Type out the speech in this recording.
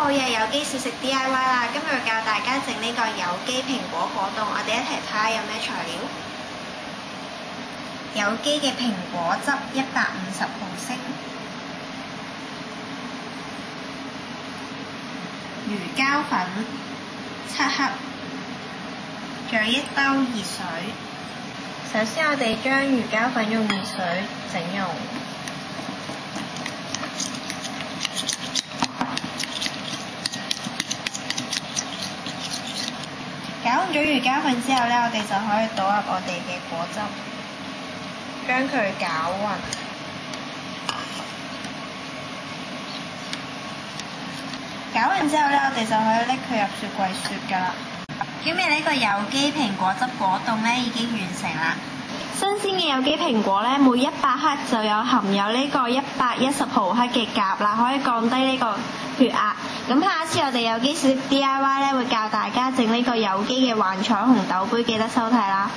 好嘢，有機小食 DIY 啦！今日教大家整呢個有機蘋果果凍，我哋一齊睇下有咩材料。有機嘅蘋果汁150毫升，魚膠粉7克，仲有1兜熱水。首先我哋將魚膠粉用熱水整溶。攪拌咗魚膠粉之後呢，我哋就可以倒入我哋嘅果汁，將佢攪勻。攪勻之後呢，我哋就可以拎佢入雪櫃雪㗎啦。今日呢個有機蘋果汁果凍呢已經完成啦。新鮮嘅有機蘋果呢，每100克就有含有呢個110毫克嘅鉀啦，可以降低呢個血壓。咁下一次我哋有機小食 DIY 呢，會教大家整呢個有機嘅幻彩虹豆杯，記得收睇啦。